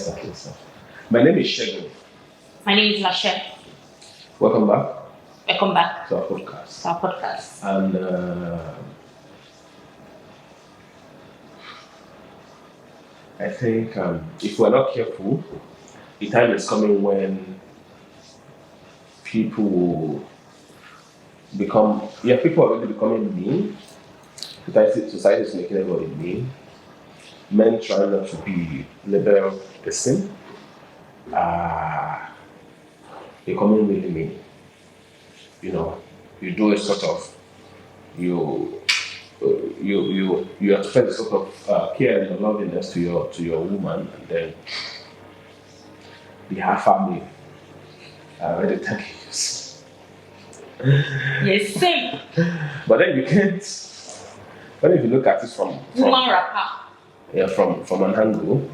start with stuff. My name is Segun. My name is Lashe. Welcome back. Welcome back to our podcast. And I think if we're not careful, the time is coming when people will people are already becoming mean. Society is making everybody mean. Men try not to be labeled a sin. Becoming really mean. You do a sort of you expect a sort of care and lovingness to your woman, and then the half family are already taking you. Yes, Simp. But then you can't. But if you look at it from woman rapper, from an angle,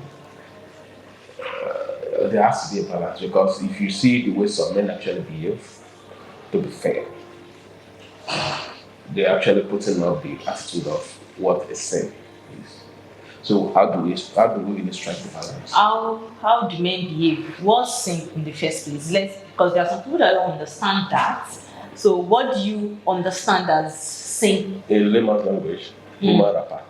there has to be a balance, because if you see the way some men actually behave, to be fair, they're actually putting out the attitude of what a sin is. So how do we really strike the balance? How do men behave? What's Simp in the first place? Because there are some people that don't understand that. So what do you understand as Simp? In layman's language, woman rapper.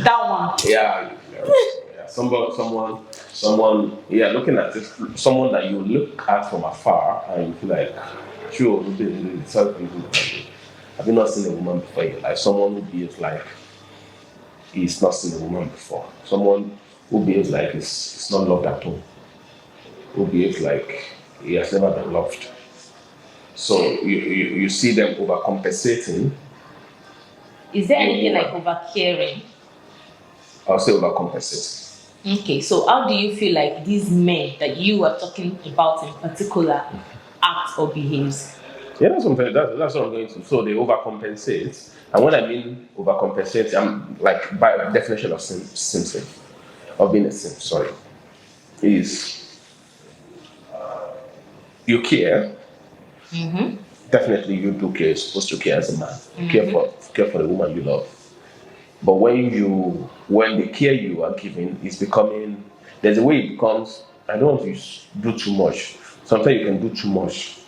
That one. Yeah. Someone. Yeah, looking at it, someone that you look at from afar and you feel like, sure, have you not seen a woman before? Like someone who behaves like he's not seen a woman before. Someone who behaves like he's not loved at all. Who behaves like he has never been loved. So you see them overcompensating. Is there anything like overcaring? I'll say overcompensating. Okay, so how do you feel like these men that you are talking about in particular act or behaves? Yeah, that's what I'm going to. So they overcompensate, and when I mean overcompensate, I'm like by definition of sin, of being a sin. Sorry, is you care. Mm-hmm. Definitely, you do care. You're supposed to care as a man. Mm-hmm. Care for the woman you love. But when the care you are giving is becoming, there's a way it becomes. I don't want to do too much. Sometimes you can do too much.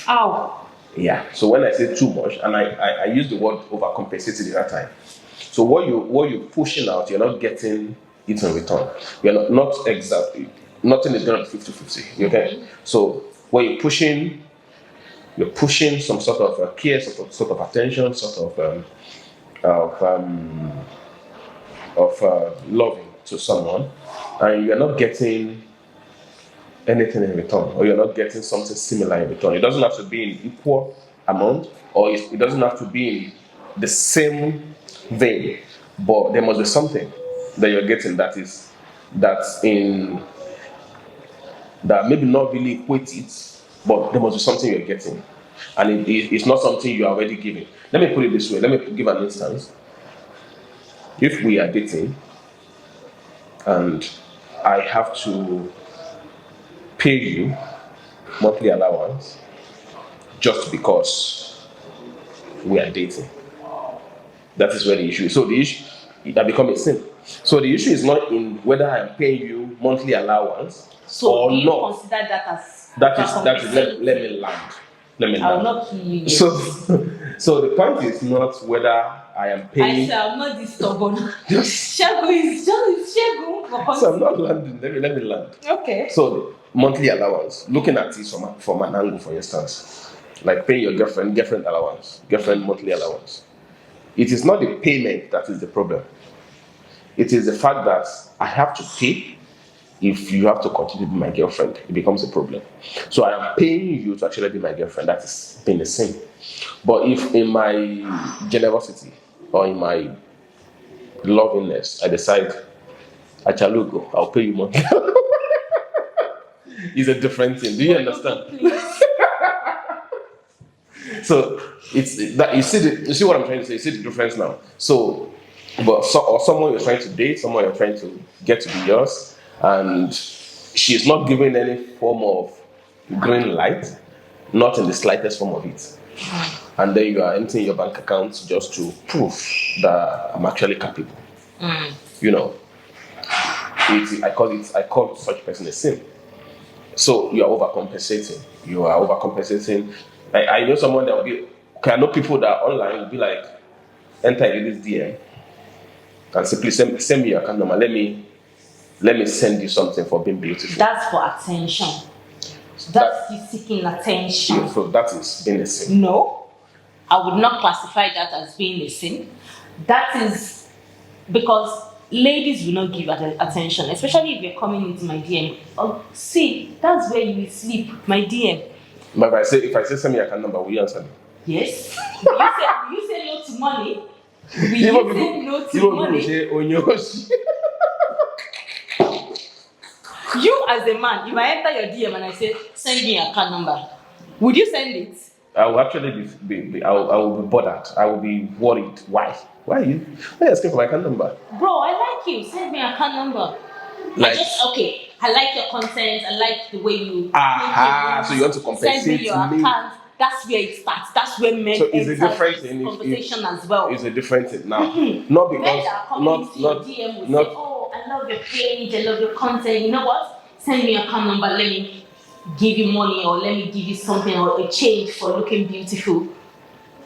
Ow. Yeah. So when I say too much, and I use the word overcompensating at that time. So what you're pushing out, you're not getting it in return. You're not exactly. Nothing is going to be 50-50. Okay. Mm-hmm. So when you're pushing some sort of care, sort of attention, sort of loving to someone, and you're not getting anything in return, or you're not getting something similar in return. It doesn't have to be in equal amount, or it doesn't have to be in the same vein, but there must be something that you're getting that maybe not really equate it, but there must be something you're getting, and it's not something you're already giving. Let me put it this way. Let me give an instance. If we are dating and I have to pay you monthly allowance just because we are dating, that is where the issue is. So the issue that becomes a sin. So the issue is not in whether I am paying you monthly allowance or do you not. Consider that as that is let me land. I'll not kill you. So the point is not whether I am paying. I'm not this stubborn. Segun is Segun. So I'm not landing. Let me land. Okay. So the monthly allowance, looking at it from an angle, for instance, like paying your girlfriend allowance, girlfriend monthly allowance. It is not the payment that is the problem. It is the fact that I have to pay. If you have to continue to be my girlfriend, it becomes a problem. So I am paying you to actually be my girlfriend. That is being the same. But if in my generosity or in my lovingness, I decide, Achalugo, I'll pay you monthly. It's a different thing. Do you understand? So it's that you see what I'm trying to say. You see the difference now. So, or someone you're trying to date, someone you're trying to get to be yours, and she's not giving any form of green light, not in the slightest form of it. And then you are emptying your bank account just to prove that I'm actually capable. You know, I call such person a simp. So you are overcompensating. I know someone that will be. Okay, I know people that online will be like, enter in this DM and simply send me your account number. Let me send you something for being beautiful. That's for attention. That's you seeking attention. Yeah, so that is being a simp. No, I would not classify that as being a simp. That is because ladies will not give attention, especially if you're coming into my DM. Oh, see, that's where you will sleep, my DM. But if I say send me your account number, will you answer me? Yes. you say no to money. Will you say no to money? You as a man, if I enter your DM and I say, send me your account number, would you send it? I will actually I will be bothered. I will be worried. Why? Why are you asking for my account number? Bro, I like you. Send me your account number. I like your content. I like the way you. So you want to compensate send me your account. That's where it starts. That's where men enter this conversation as well. It's a different thing now. Not because men that are coming into your DM will say, "Oh, I love your page. I love your content. You know what? Send me your account number. Let me give you money, or let me give you something, or a change for looking beautiful."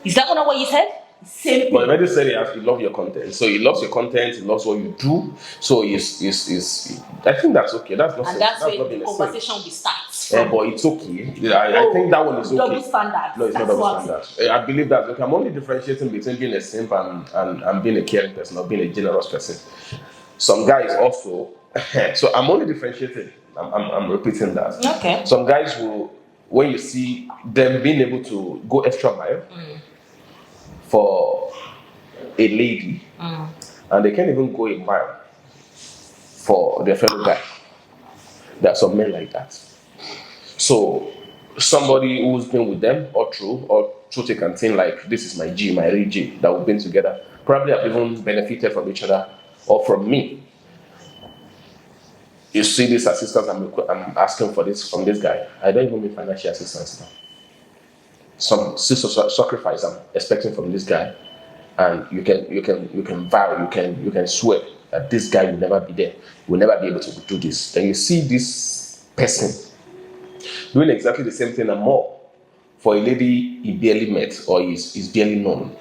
Is that not what you said? Same thing. But already said he loves your content. So he loves your content, he loves what you do. So I think that's okay. That's not and that's where the conversation will start. Yeah, but it's okay. I think that one is okay. Double standard. No, it's not double standard. I believe that okay. I'm only differentiating between being a simp and being a caring person or being a generous person. Some guys also so I'm only differentiating. I'm repeating that. Okay. Some guys will, when you see them being able to go extra mile for a lady, and they can't even go a mile for their fellow guy. There are some men like that. So somebody who's been with them or through thick and thin, like this is my G, my real G, that we've been together, probably have even benefited from each other or from me. You see this assistance I'm asking for this from this guy. I don't even mean financial assistance now. Some sacrifice I'm expecting from this guy, and you can vow, you can swear that this guy will never be there, will never be able to do this. Then you see this person doing exactly the same thing and more for a lady he barely met or is barely known.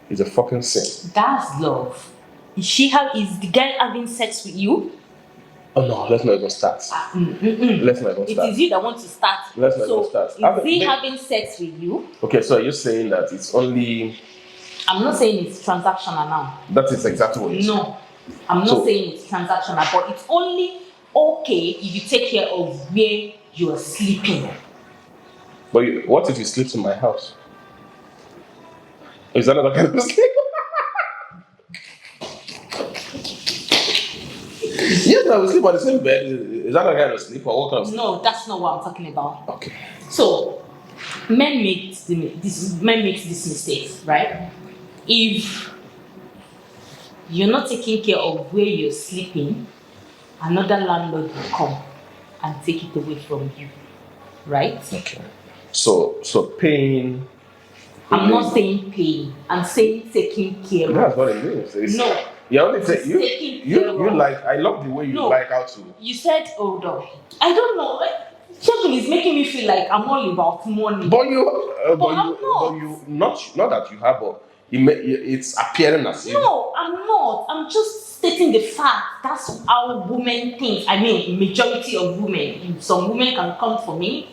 It's a fucking sin. That's love. Is the guy having sex with you? Oh no, let's not even start. Let's not even start. It is you that want to start. Let's not even start. Is he having sex with you? Okay, so you're saying that it's only... I'm not saying it's transactional now. That is exactly what it is. No, I'm not saying it's transactional, but it's only okay if you take care of where you are sleeping. But what if he sleeps in my house? Is that another kind of sleep? Yes, I will sleep on the same bed. Is that a kind of sleep or what kind of sleep? No, that's not what I'm talking about. Okay. So, men make this mistake, right? If you're not taking care of where you're sleeping, another landlord will come and take it away from you, right? Okay. So paying. I'm not saying paying. I'm saying taking care of. That's what it means. No. You only say you like. I love the way you like how to. You said, hold on. I don't know. Segun is making me feel like I'm all about money. But not that you have, but it's appearing as if. No, I'm not. I'm just stating the fact. That's how women think. I mean, majority of women. Some women can come for me,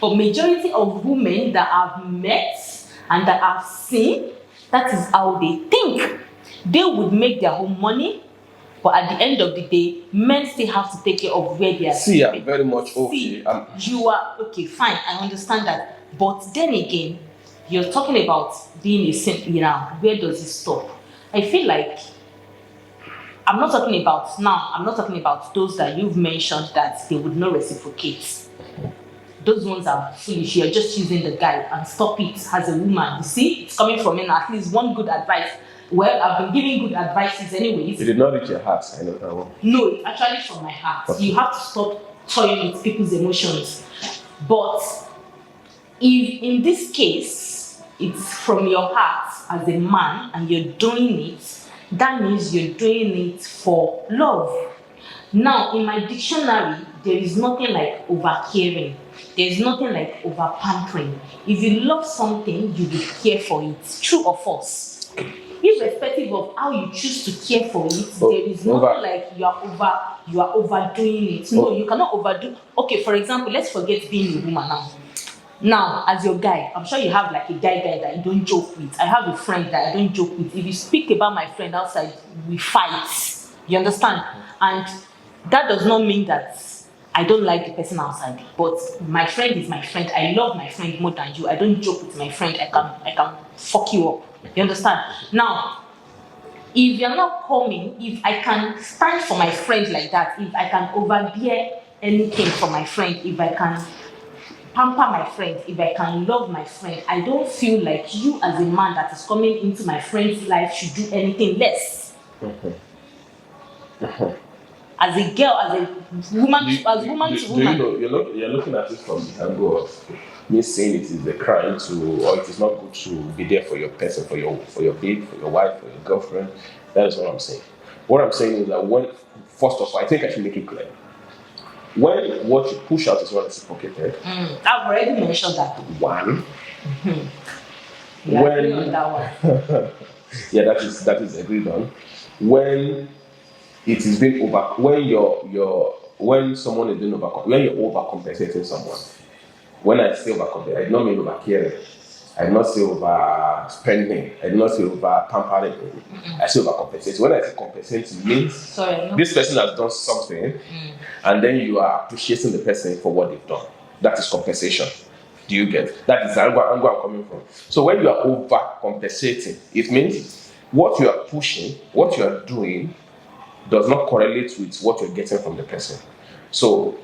but majority of women that I've met and that I've seen, that is how they think. They would make their own money, but at the end of the day, men still have to take care of where they are. See, I'm very much okay. See, you are okay, fine. I understand that, but then again, you're talking about being a simp. Where does it stop? I feel like I'm not talking about those that you've mentioned that they would not reciprocate. Those ones are foolish. You're just using the guy, and stop it as a woman. You see, it's coming from me. At least one good advice. Well, I've been giving good advices anyways. It did not reach your heart, I know that one. No, it's actually from my heart. Okay. You have to stop toying with people's emotions. But if in this case, it's from your heart as a man and you're doing it, that means you're doing it for love. Now, in my dictionary, there is nothing like over caring. There is nothing like over pampering. If you love something, you will care for it. True or false? Irrespective of how you choose to care for it, there is nothing like you are overdoing it. No, you cannot overdo. Okay, for example, let's forget being a woman now. Now, as your guy, I'm sure you have like a guy that you don't joke with. I have a friend that I don't joke with. If you speak about my friend outside, we fight. You understand? And that does not mean that I don't like the person outside. But my friend is my friend. I love my friend more than you. I don't joke with my friend. I can fuck you up. You understand? Now, if you're not coming, if I can stand for my friend like that, if I can overbear anything for my friend, if I can pamper my friend, if I can love my friend, I don't feel like you as a man that is coming into my friend's life should do anything less. As a girl, as a woman, as woman to woman. You know, you're looking at it from the angle of me saying it is a crime to, or it is not good to be there for your person, for your babe, for your wife, for your girlfriend. That is what I'm saying. What I'm saying is that when, first of all, I think I should make it clear. When what you push out is what is reciprocated. I've already mentioned that. One. Yeah, when on that one. Yeah, that is agreed on. When it is being over, when someone is being when you're overcompensating someone. When I say overcompensate, I do not mean over caring. I do not say over spending. I do not say over pampering. I say overcompensating. When I say compensating, it means this person has done something, and then you are appreciating the person for what they've done. That is compensation. Do you get? That is the angle I'm coming from. So when you are overcompensating, it means what you are pushing, what you are doing, does not correlate with what you're getting from the person. So,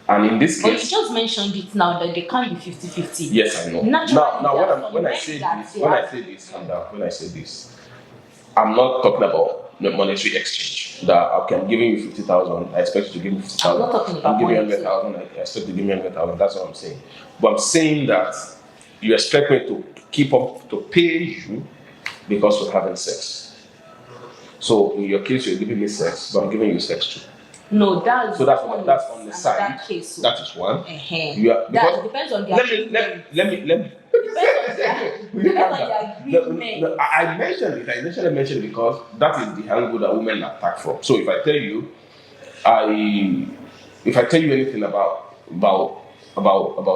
and in this case... But you just mentioned it now that they can't be 50-50. Yes, I know. Now when I say this, I'm not talking about the monetary exchange. That, okay, I'm giving you 50,000, I expect you to give me 50,000. I'm not talking about I'm giving you 100,000, I expect you to give me 100,000. That's what I'm saying. But I'm saying that you expect me to keep up, to pay you because we're having sex. So in your case, you're giving me sex, but I'm giving you sex too. No, that's on the side. Case, so. That is one. You are, that depends on the agreement. Let me. No, I mentioned it. I initially mentioned it because that is the angle that women attack from. So if I tell you, anything about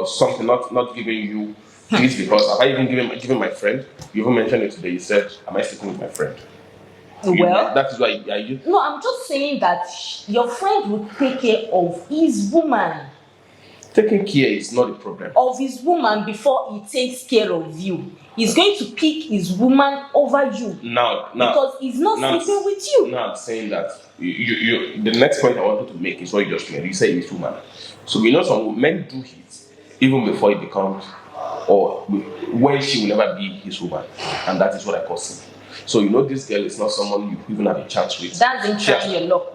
something, not giving you this because have I even given my friend? You even mentioned it today. You said, "Am I sticking with my friend?" Well, that is why you. No, I'm just saying that your friend will take care of his woman. Taking care is not the problem. Of his woman before he takes care of you. He's going to pick his woman over you. Now, because he's not sleeping with you. Now I'm saying that you the next point I wanted to make is what you just made. You say his woman. So we know some men do it even before it becomes, or when she will never be his woman, and that is what I call sin. So you know this girl is not someone you even have a chance with. That's in trying your luck.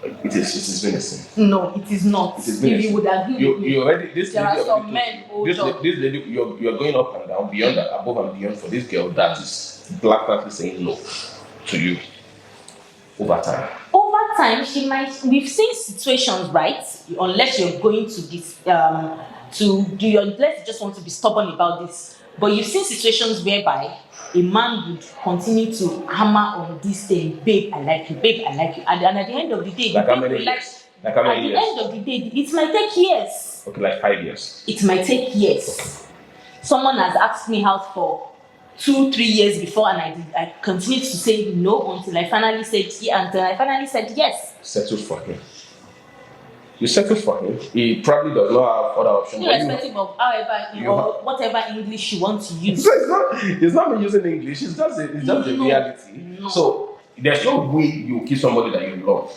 It is been a sin. No, it is not. It is if you would agree with me. You already this there lady are some men this lady you're going up and down beyond that, above and beyond for this girl that is blatantly saying no to you over time. Over time, she might. We've seen situations, right? Unless you're going to this unless you just want to be stubborn about this. But you've seen situations whereby a man would continue to hammer on this thing, babe, I like you, babe, I like you. And at the end of the day, Like how many years? Like how many years? At the end of the day, it might take years. Okay, like 5 years. It might take years. Okay. Someone has asked me out for 2-3 years before, and I continued to say no until I finally said yes. Settled for him. You settled for him. He probably does not have other options. Irrespective of whatever English you want to use. So it's not me using English. It's just the reality. No. So there's no way you kill somebody that you love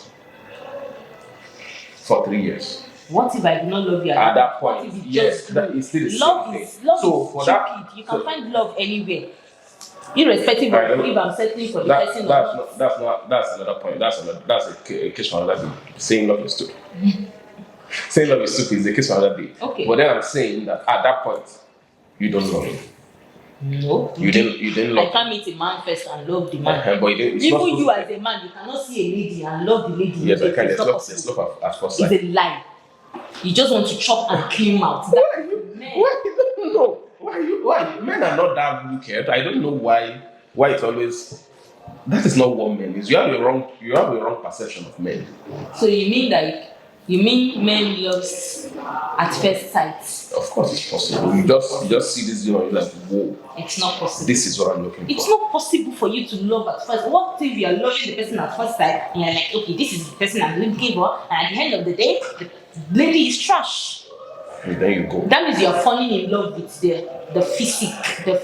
for 3 years. What if I do not love you at that point? What if Yes, that is still the same thing. Love so is for stupid. that, You can find love anywhere. Irrespective of if I'm settling for the person or not. That's another point. That's a case for another day. Saying love is stupid. Saying love is stupid is a case for another day. Okay. But then I'm saying that at that point, you don't love him. No. You didn't I love. can't meet a man first and love the man. But you didn't, it's Even not you supposed as a man, you cannot see a lady and love the lady. Yes, I can. It's There's not love. There's possible. love at first It's sight. a lie. You just want to chop and kill mouth. Why you? No. Why? Men are not that wicked. I don't know why. Why it's always. That is not what men is. You have a wrong perception of men. So you mean men loves at first sight? Of course, it's possible. You just see this, you're like, whoa. It's not possible. This is what I'm looking for. It's not possible for you to love at first. What if you are loving the person at first sight and you're like, okay, this is the person I'm looking for, and at the end of the day, the lady is trash. And there you go. That means you're falling in love with the physical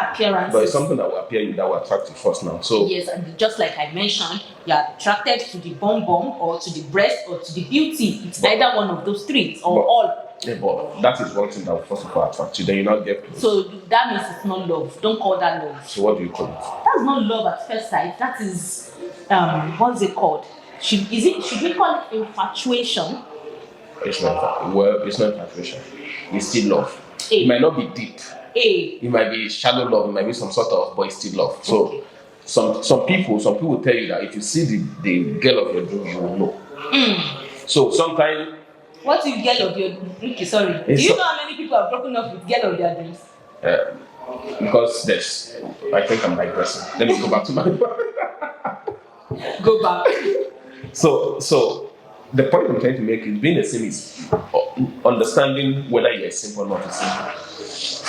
appearance. But it's something that will appear that will attract you first now. So yes, and just like I mentioned, you're attracted to the bum or to the breast or to the beauty. It's either one of those three or all. Yeah, but that is one thing that will first of all attract you. Then you not get close. So that means it's not love. Don't call that love. So what do you call it? That's not love at first sight. That is what's it called? Should we call it infatuation? It's not. Well, it's not infatuation. It's still love. Hey. It might not be deep. Hey. It might be shallow love. It might be some sort of, but it's still love. So okay. some people tell you that if you see the girl of your dream, you will know. So sometimes. What if girl of your okay, sorry. Do you know how many people have broken up with girl of their dreams? Because I think I'm digressing. Let me go back to my Go back. So the point I'm trying to make is being a simp is understanding whether you're a simp or not a simp.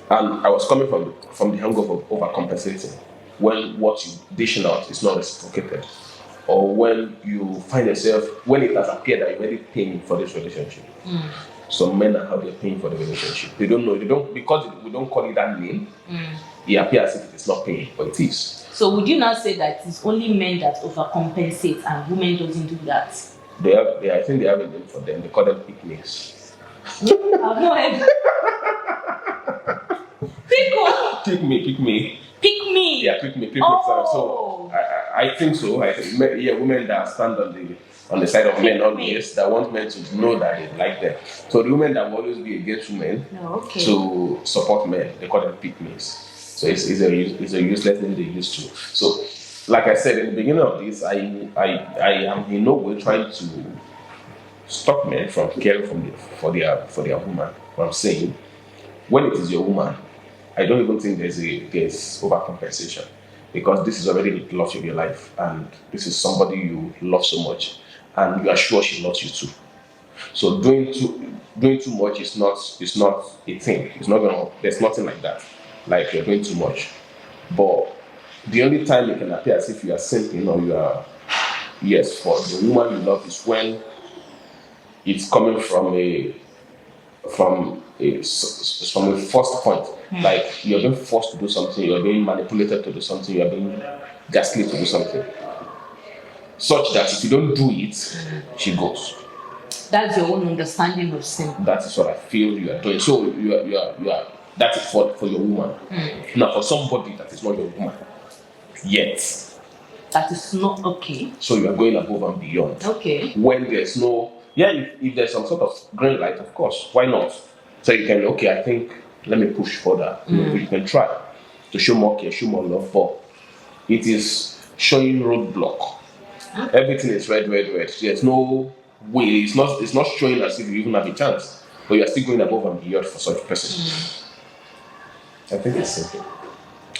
And I was coming from the angle of overcompensating when what you dishing out is not reciprocated, or when you find yourself when it has appeared that you're already paying for this relationship. Some men are out there paying for the relationship. They don't know. They don't because we don't call it that name. It appears as if it is not paying, but it is. So would you now say that it's only men that overcompensate and women doesn't do that? I think they have a name for them. They call them picnics. I've no idea. Pick me. Yeah, pick me. Oh. So I think so. I think women that stand on the side of men always that want men to know that they like them. So the women that will always be against women to support men, they call them pick me's. So it's a useless name they used to. So like I said in the beginning of this, I am in no way trying to stop men from caring for their woman. What I'm saying, when it is your woman, I don't even think there's overcompensation, because this is already the love of your life, and this is somebody you love so much, and you are sure she loves you too. So doing too much is not a thing. It's not gonna. There's nothing like that. Like you're doing too much, but the only time it can appear as if you are simping or you are for the woman you love is when it's coming from a first point. Like you're being forced to do something, you're being manipulated to do something, you're being gaslit to do something, such that if you don't do it, she goes. That's your own understanding of sin. That is what I feel you are doing. So you are that is for your woman. Now for somebody that is not your woman yet, that is not okay. So you are going above and beyond. Okay. When there's no if there's some sort of green light, of course, why not? So you can I think let me push further. You can try to show more care, show more love, but it is showing roadblock. Everything is red. There's no way. It's not showing as if you even have a chance, but you are still going above and beyond for such a person. I think it's simple.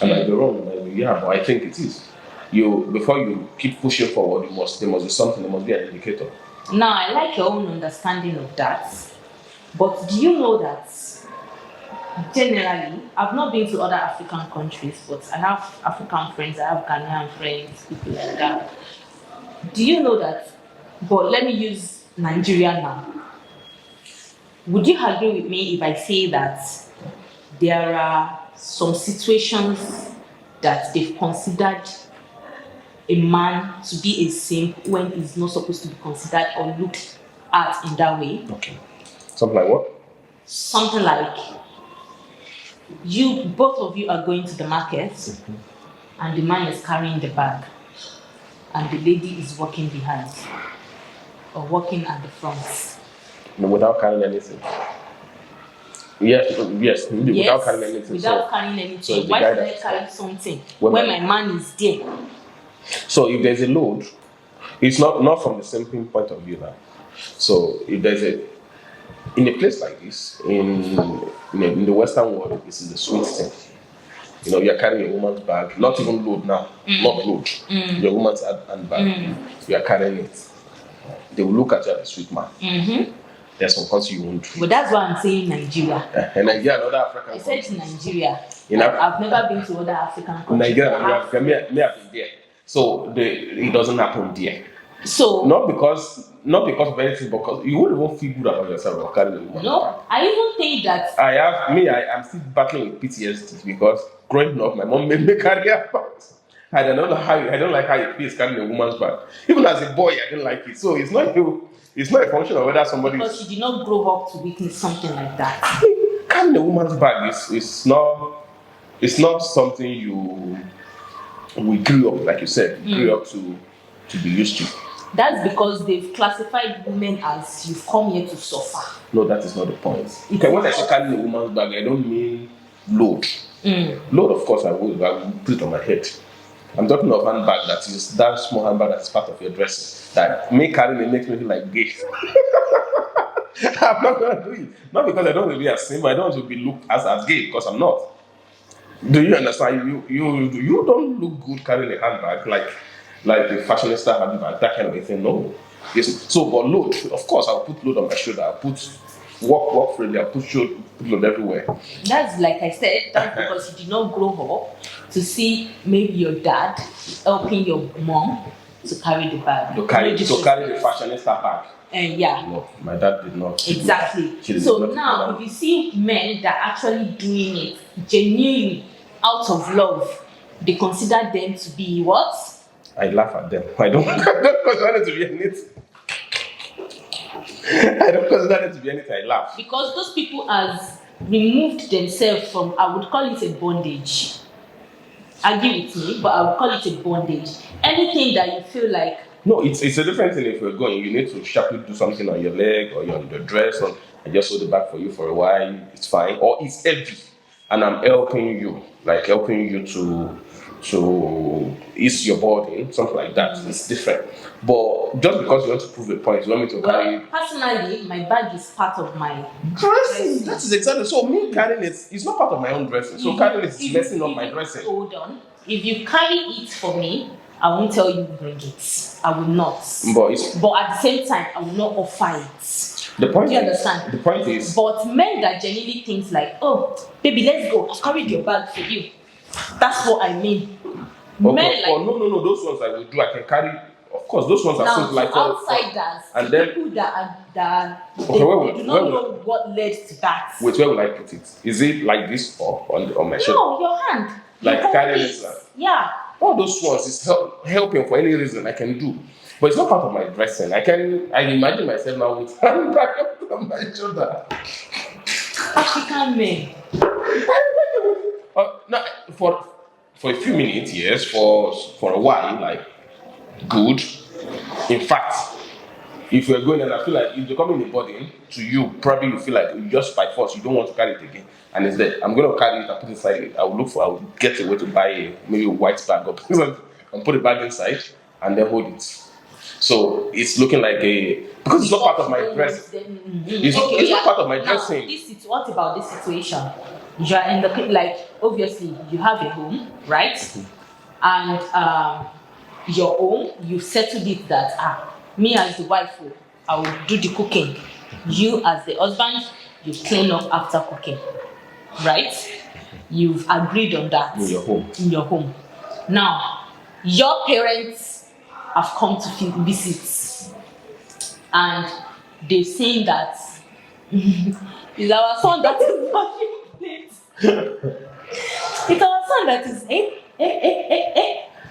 I might be wrong, but I think it is. Before you keep pushing forward, there must be something. There must be an indicator. Now, I like your own understanding of that, but do you know that generally, I've not been to other African countries, but I have African friends, I have Ghanaian friends, people like that. Do you know that? But let me use Nigeria now. Would you agree with me if I say that there are some situations that they've considered a man to be a simp when he's not supposed to be considered or looked at in that way? Okay. Something like what? Something like both of you are going to the market, and the man is carrying the bag, and the lady is walking behind or walking at the front. Without carrying anything. Yes, without carrying anything. Without carrying anything. So it's the Why guy should I that carry something when when my man is there? So if there's a load, it's not from the simping point of view now. So if there's a in a place like this, in the Western world, this is the sweet thing. You know, you're carrying a woman's bag, not even load now, not load. Your woman's handbag, you are carrying it. They will look at you as a sweet man. There's some country you won't do. But that's why I'm saying Nigeria. And Nigeria and other African I said countries. Nigeria. In I've never been to other African countries. Nigeria and Africa, may have been there. So it doesn't happen there. So not because of anything, because you won't even feel good about yourself or carrying a woman. No, I even think that I'm still battling with PTSD because growing up, my mom made me carry a bag. I don't like how it feels carrying a woman's bag. Even as a boy, I didn't like it. So it's not a function of whether somebody because you did not grow up to witness something like that. Carrying a woman's bag is not something we grew up, like you said, grew up to be used to. That's because they've classified women as you've come here to suffer. No, that is not the point. Okay, when I say carrying a woman's bag, I don't mean load. Load, of course, I will put it on my head. I'm talking of handbag that small handbag that is part of your dressing. That me carrying it makes me feel like gay. I'm not gonna do it. Not because I don't want to be a simp, I don't want to be looked as gay, because I'm not. Do you understand? You don't look good carrying a handbag like the fashionista handbag, that kind of a thing. No. Yes. So, but load, of course, I'll put load on my shoulder. I'll put walk freely. I'll put load everywhere. That's like I said. That's because you did not grow up to see maybe your dad helping your mom to carry the bag. To carry the fashionista bag. Yeah. No, my dad did not. Exactly. So now, if you see men that are actually doing it genuinely out of love, they consider them to be what? I laugh at them. I don't consider it to be anything. I don't consider it to be anything. I laugh. Because those people has removed themselves from, I would call it a bondage. Argue with me, but I would call it a bondage. Anything that you feel like. No, it's a different thing if you're going. You need to sharply do something on your leg or on your dress, or I just hold it back for you for a while. It's fine. Or it's heavy, and I'm helping you to ease your body, something like that. It's different. But just because you want to prove a point, you want me to carry. Personally, my bag is part of my dressing. That is exactly so. Me carrying it's not part of my own dressing. So carrying it is messing up my dressing. Hold on. If you carry it for me, I won't tell you bring it. I will not. But at the same time, I will not offer it. The point. Do you understand? The point is. But men that genuinely think like, oh, baby, let's go. I've carried your bag for you. That's what I mean. Okay. Men like, no. Those ones I will do. I can carry. Of course, those ones are simple, like outsiders. And then people that they do not know what led to that. Wait, where will I put it? Is it like this or on my shirt? No, your hand. Like carrying it. Yeah. All those ones is helping for any reason I can do. But it's not part of my dressing. I imagine myself now with handbag on my shoulder. African men. No, for a few minutes, yes. For a while, like good. In fact, if you're going and I feel like it's becoming a burden to you, probably you feel like you just by force you don't want to carry it again, and it's there. I'm going to carry it and put it inside. I will get a way to buy maybe a white bag or and put a bag inside and then hold it. So it's looking like because it's not part of my dress. It's not part of my dressing. What about this situation? You are in the like obviously you have a home, right? And your home, you settled it that me as the wife, I will do the cooking. You as the husband, you clean up after cooking, right? You've agreed on that in your home. Now, your parents have come to visit, and they've seen that it's our son that is washing plates. It's our son that is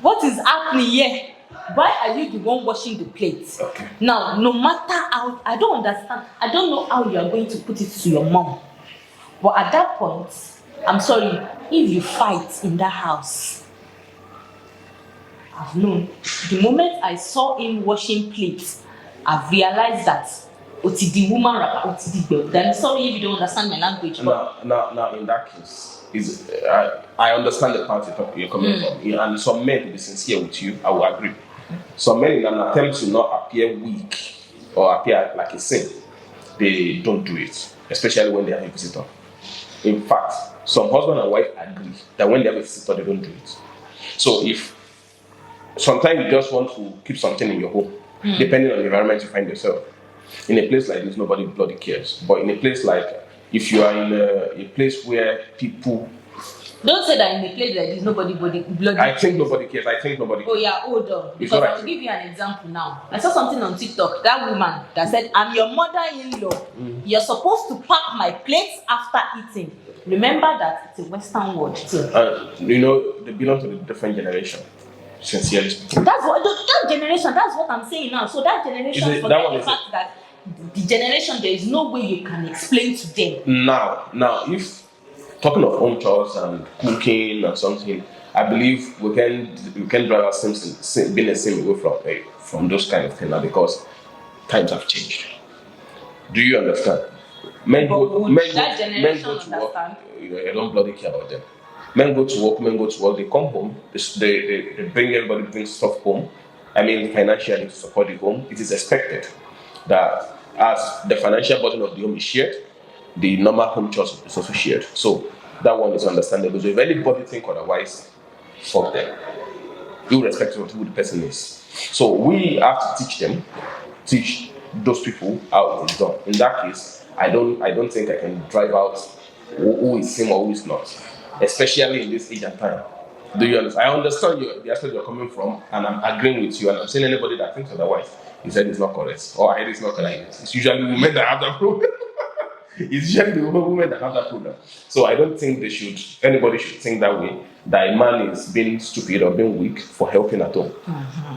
what is happening here? Why are you the one washing the plates? Okay. Now, no matter how, I don't understand. I don't know how you are going to put it to your mom. But at that point, I'm sorry, if you fight in that house, I've known. The moment I saw him washing plates, I've realized that the woman rapper, the girl. Then sorry if you don't understand my language. But Now, in that case, I understand the part you're coming from, yeah, and some men to be sincere with you, I will agree. Some men, in an attempt to not appear weak or appear like a sin, they don't do it, especially when they have a visitor. In fact, some husband and wife agree that when they have a visitor, they don't do it. So if sometimes you just want to keep something in your home, depending on the environment you find yourself. In a place like this, nobody bloody cares. But in a place like, if you are in a place where people... Don't say that in a place like this, nobody bloody I think nobody cares. I think nobody cares. Oh yeah, hold on. Because I'll give you an example now. I saw something on TikTok. That woman that said, I'm your mother-in-law. You're supposed to pack my plates after eating. Remember that it's a Western word too. You know, they belong to a different generation. Sincerely speaking. That's what that generation, that's what I'm saying now. So that generation forget the fact that the generation, there is no way you can explain to them. Now, if talking of home chores and cooking and something, I believe we can drive our being the same away from those kind of things now, because times have changed. Do you understand? Men go to work. I don't bloody care about them. Men go to work, they come home, they bring everybody, bring stuff home. I mean, financially to support the home. It is expected that as the financial burden of the home is shared, the normal home chores is also shared. So that one is understandable. So if anybody think otherwise, fuck them, irrespective of who the person is. So we have to teach those people how it's done. In that case, I don't think I can drive out who is same or who is not, especially in this age and time. Do you understand? I understand the aspect you're coming from, and I'm agreeing with you, and I'm saying anybody that thinks otherwise, he said it's not correct, or I heard it's not correct. It's usually women that have that problem. It's usually the women that have that problem. So I don't think anybody should think that way, that a man is being stupid or being weak for helping at home.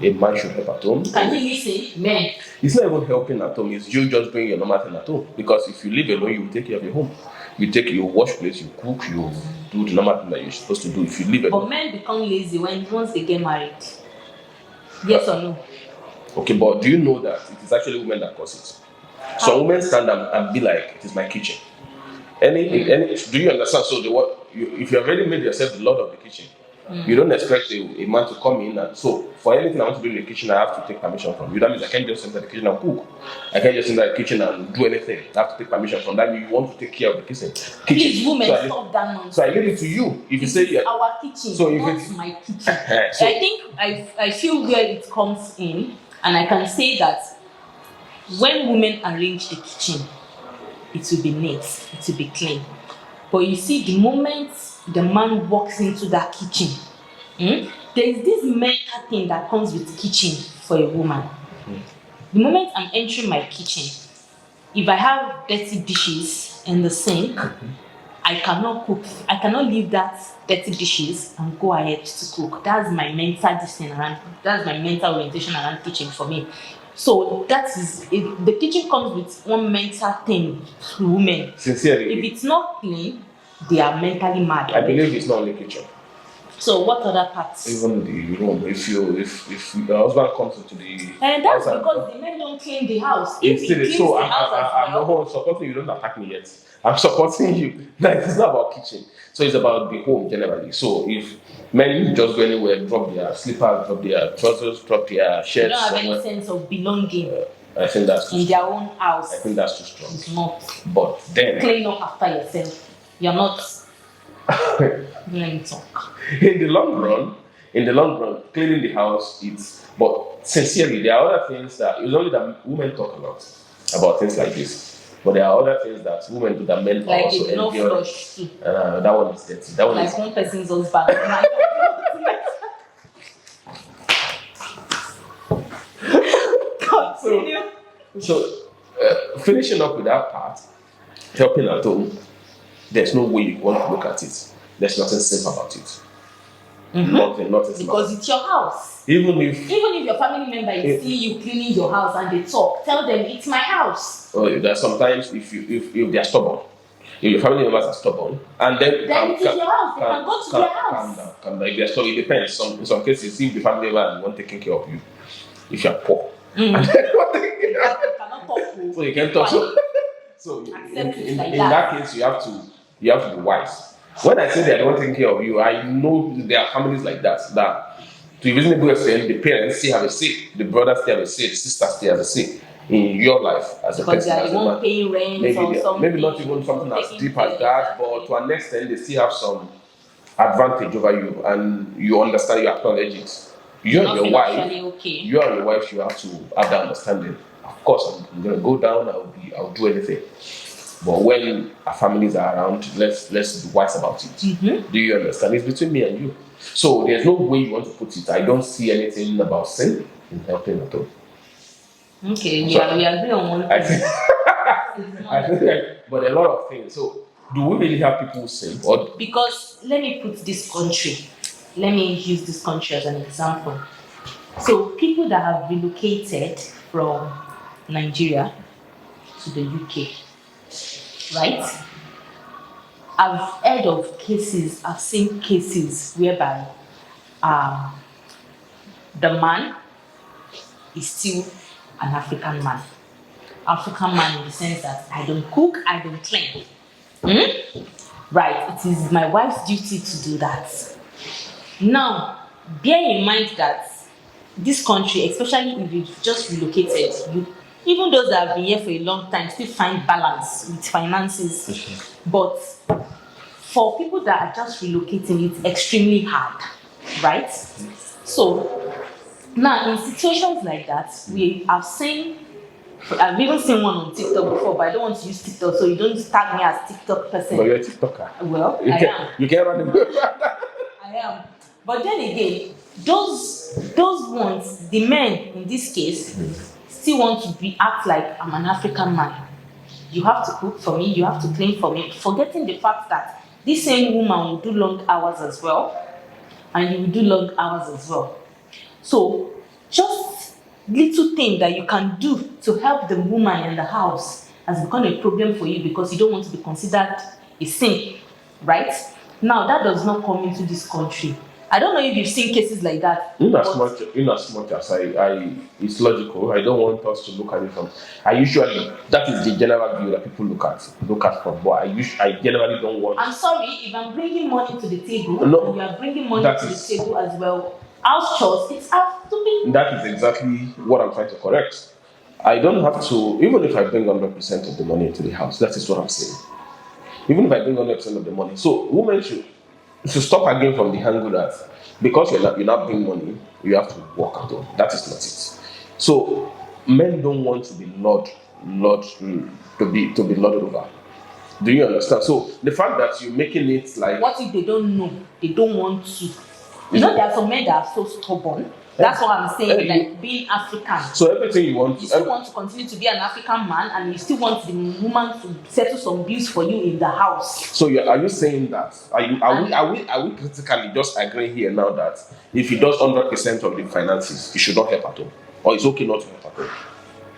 A man should help at home. Can you listen? Men. It's not even helping at home, it's you just doing your normal thing at home. Because if you live alone, you will take care of your home. You wash plates, you cook, you do the normal thing that you're supposed to do if you live alone. But men become lazy once they get married. Yes or no? Okay, but do you know that it is actually women that cause it? Some women stand up and be like, it is my kitchen. Do you understand? So if you have already made yourself the lord of the kitchen, you don't expect a man to come in. And so for anything I want to do in the kitchen, I have to take permission from you. That means I can't just enter the kitchen and cook. I can't just enter the kitchen and do anything. I have to take permission from that. You want to take care of the kitchen. Please, women, stop that nonsense. So I leave it to you. If you say our kitchen, so not my kitchen. So I think I feel where it comes in, and I can say that when women arrange the kitchen, it will be neat, it will be clean. But you see, the moment the man walks into that kitchen, there is this mental thing that comes with kitchen for a woman. The moment I'm entering my kitchen, if I have dirty dishes in the sink, I cannot cook. I cannot leave that dirty dishes and go ahead to cook. That's my mental that's my mental orientation around kitchen for me. So that is it. The kitchen comes with one mental thing to women. Sincerely, if it's not clean, they are mentally mad. I believe it's not only kitchen. So what other parts? Even the room. If the husband comes into the and that's because the men don't clean the house. If he cleans so the house I'm not supporting you. Don't attack me yet. I'm supporting you. Like, it's not about kitchen. So it's about the home generally. So if men just go anywhere, drop their slippers, drop their trousers, drop their shirts, they don't have any sense of belonging. I think that's in their own house. I think that's too strong. It's not. But then clean up after yourself. You're not. Let me talk. In the long run, cleaning the house, but sincerely, there are other things that it's only that women talk about things like this. But there are other things that women do that men like also enjoy. Flush too. That one is dirty. That one like is one person's husband. Continue. So finishing up with that part, helping at home, there's no way you want to look at it. There's nothing safe about it. Nothing because it's your house. Even if your family member is see you cleaning your house and they talk, tell them it's my house. Oh, there's sometimes if they are stubborn, if your family members are stubborn, and then it is your house. They can go to their house. Calm down. If they're stubborn, it depends. In some cases, if the family member is not taking care of you, if you are poor, And then what they- You cannot talk. so you can talk. Quiet. So Accept it in like that case, you have to be wise. When I say they don't take care of you, I know there are families like that to a reasonable extent, the parents still have a say, the brothers still have a say, the sisters still have a say in your life as a Because person, they are as the a one man. paying rent or Maybe something. maybe not even something or as taking deep as care, that, but to an extent they still have some advantage over you, and you understand, you acknowledge it. You and not your wife, financially okay. you and your wife, you have to have that understanding. Of course, I'm gonna go down. I'll do anything. But when our families are around, let's be wise about it. Mm-hmm. Do you understand? It's between me and you. So there's no way you want to put it. I don't see anything about sin in helping at all. Okay, So, we agree on one I thing. think, but a lot of things. So do we really have people who sin? Or Because let me put this country, let me use this country as an example. So people that have relocated from Nigeria to the UK, right? I've heard of cases, I've seen cases whereby the man is still an African man. African man in the sense that I don't cook, I don't clean. Right, it is my wife's duty to do that. Now, bear in mind that this country, especially if you've just relocated, even those that have been here for a long time still find balance with finances. But for people that are just relocating, it's extremely hard, right? So now in situations like that, I've even seen one on TikTok before, but I don't want to use TikTok, so you don't tag me as TikTok person. but you're a TikToker. Well, You I can am. you can run the I am. But then again, those ones, the men in this case, still want to act like I'm an African man. You have to cook for me, you have to clean for me, forgetting the fact that this same woman will do long hours as well, and you will do long hours as well. So just little thing that you can do to help the woman in the house has become a problem for you because you don't want to be considered a sin, right? Now that does not come into this country. I don't know if you've seen cases like that. in as much as I it's logical. I don't want us to look at it from. I usually that is the general view that people look at from. But I generally don't want. I'm sorry if I'm bringing money to the table No, and you are bringing money that to the is- table as well. House chores, it's have to be. That is exactly what I'm trying to correct. I don't have to, even if I bring 100% of the money into the house. That is what I'm saying. Even if I bring 100% of the money, so women should stop again from the angle that because you're not bringing money, you have to work at all. That is not it. So men don't want to be to be lorded over. Do you understand? So the fact that you're making it like What if they don't know? They don't want to. You know, there are some men that are so stubborn. That's what I'm saying, like being African. so everything you want You still want to continue to be an African man and you still want the woman to settle some bills for you in the house. So are you saying that? Are we critically just agreeing here now that if he does 100% of the finances, he should not help at all, or it's okay not to help at all?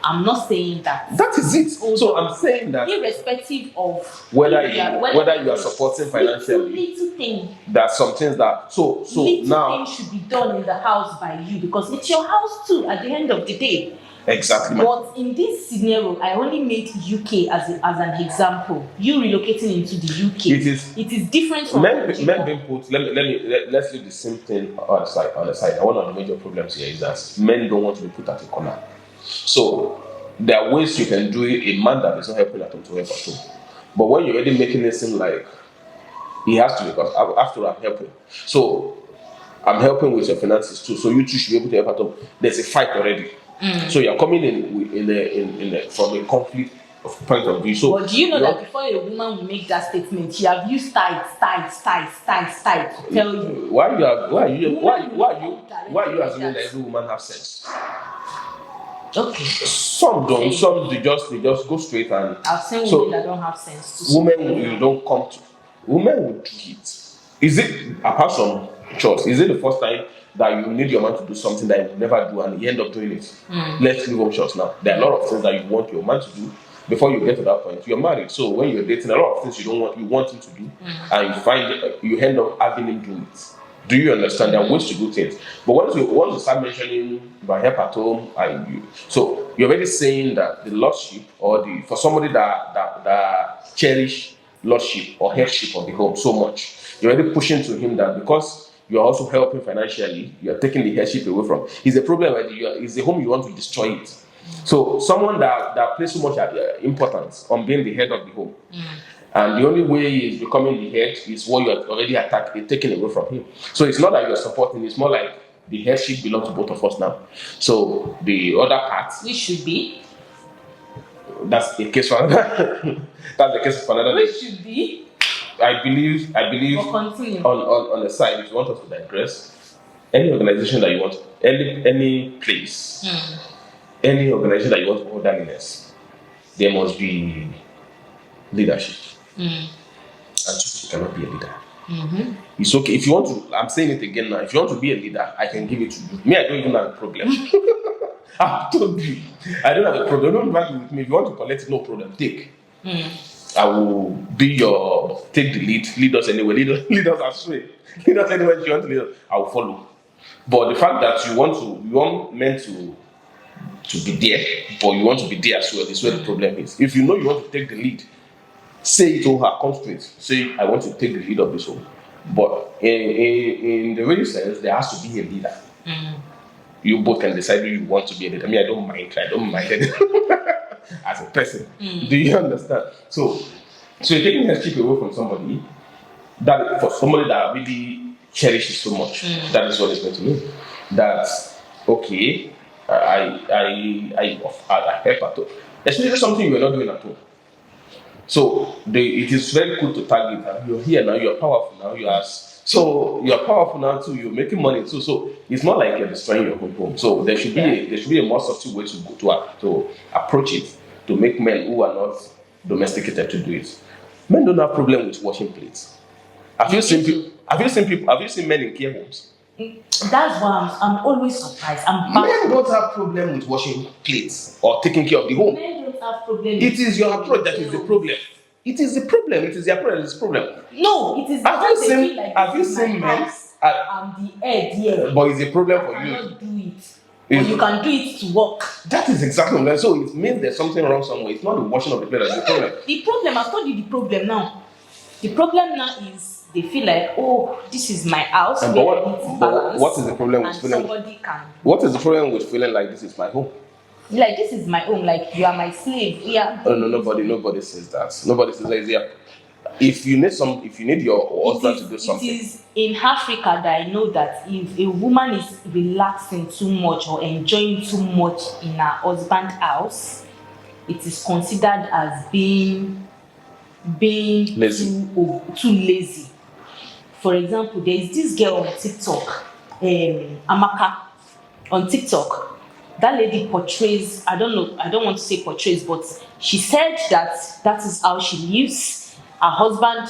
I'm not saying that. That is it. So I'm saying that Irrespective of whether you are supporting financially, little thing. there are some things that so Little now things should be done in the house by you because it's your house too at the end of the day. exactly. But in this scenario, I only made UK as an example. You relocating into the UK. It is different from men being put. Let's leave the same thing on the side. One of the major problems here is that men don't want to be put at a corner. So there are ways you can do it. A man that is not helping at all to help at all. But when you're already making it seem like he has to, because after all, I'm helping. So I'm helping with your finances too. So you two should be able to help at all. There's a fight already. So you're coming in from a conflict of point of view. So but do you know that before a woman will make that statement, she have used tights to tell you. Why are you assuming that every woman has sense? Okay. Some don't. Some they just go straight and. I've seen women that don't have sense. Women you don't come to. Women will do it. Is it apart from chores? Is it the first time that you need your man to do something that he will never do and he end up doing it? Let's leave home chores now. There are a lot of things that you want your man to do before you get to that point. You're married, so when you're dating, a lot of things you want him to do, and you end up having him do it. Do you understand? There are ways to do things. But once you start mentioning my help at home, so you're already saying that the lordship or the for somebody that cherish lordship or headship of the home so much, you're already pushing to him that because you're also helping financially, you're taking the headship away from. It's a problem. It's the home you want to destroy it. So someone that places so much importance on being the head of the home. And the only way he is becoming the head is what you are already taken away from him. So it's not that you're supporting, it's more like the headship belongs to both of us now. So the other part, Which should be? That's a case for another. That's the case for another. Which should be? I believe on the side, if you want us to digress, any organization that you want, any place, any organization that you want to hold orderliness, there must be leadership. And you cannot be a leader. It's okay if you want to. I'm saying it again now. If you want to be a leader, I can give it to you. Me, I don't even have a problem. I've told you, I don't have a problem. Don't argue with me. If you want to collect it, no problem. Take. I will be your take the lead us anywhere. Lead us astray. Lead us anywhere you want to lead us. I will follow. But the fact that you want meant to be there, but you want to be there as well, is where the problem is. If you know you want to take the lead, say it to her, come straight. Say, I want to take the lead of this home. But in the real sense, there has to be a leader. You both can decide who you want to be a leader. I mean, I don't mind it as a person. Do you understand? So you're taking headship away from somebody that for somebody that really cherishes so much. That is what it's going to mean. That's okay. I help at home. Especially something you're not doing at home. So it is very good to target that you're here now, you're powerful now, you're powerful now too, you're making money too. So it's not like you're destroying your home. So there should be a more subtle way to approach it, to make men who are not domesticated to do it. Men don't have problem with washing plates. Have you seen men in care homes? That's why I'm always surprised. Men don't have problem with washing plates or taking care of the home. Men don't have problem. It is your approach that is the problem. It is the problem. It is the approach that is the problem. No, it is. Have you seen men? I'm the head here. But it's a problem for you. I cannot do it. But you can do it to work. That is exactly what. So it means there's something wrong somewhere. It's not the washing of the plate that's the problem. The problem, I've told you the problem now. The problem now is they feel like, oh, this is my house. And what is the problem with feeling? Somebody can. What is the problem with feeling like this is my home? Like this is my home. Like you are my slave. Yeah. Oh no, nobody says that. Nobody says that. Yeah. If you need your husband to do something. It is in Africa that I know that if a woman is relaxing too much or enjoying too much in her husband's house, it is considered as being lazy. Too lazy. For example, there is this girl on TikTok, Amaka, on TikTok. That lady portrays, I don't want to say portrays, but she said that is how she lives. Her husband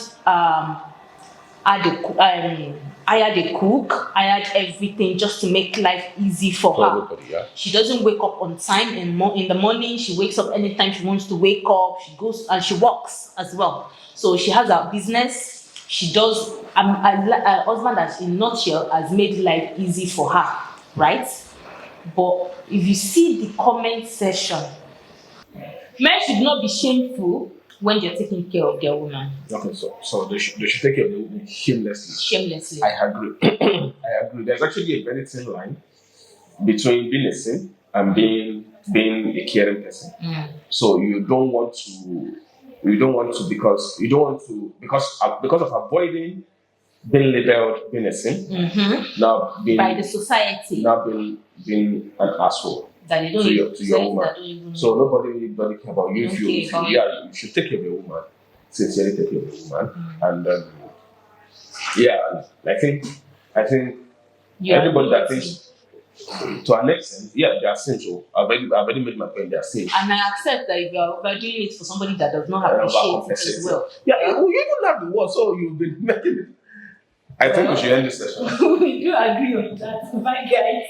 hired a cook, hired everything just to make life easy for her. Everybody, yeah. She doesn't wake up on time in the morning. She wakes up anytime she wants to wake up. She goes and she works as well. So she has her business. She does. Her husband, as in a nutshell, has made life easy for her, right? But if you see the comment section, men should not be shameful when they're taking care of their woman. Okay, so they should take care of the woman shamelessly. Shamelessly. I agree. I agree. There's actually a very thin line between being a simp and being a caring person. So you don't want to because of avoiding being labeled being a simp. Now by the society. Now being an asshole. That you don't to your woman. So nobody care about you. You should take care of your woman. Sincerely take care of your woman. And I think everybody that thinks to an extent, they are sins. So I've already made my point, they are sins. And I accept that if you are doing it for somebody that does not appreciate it as well. Yeah, you don't have the word, so you've been making it. I think we should end this session. We do agree on that. Bye guys.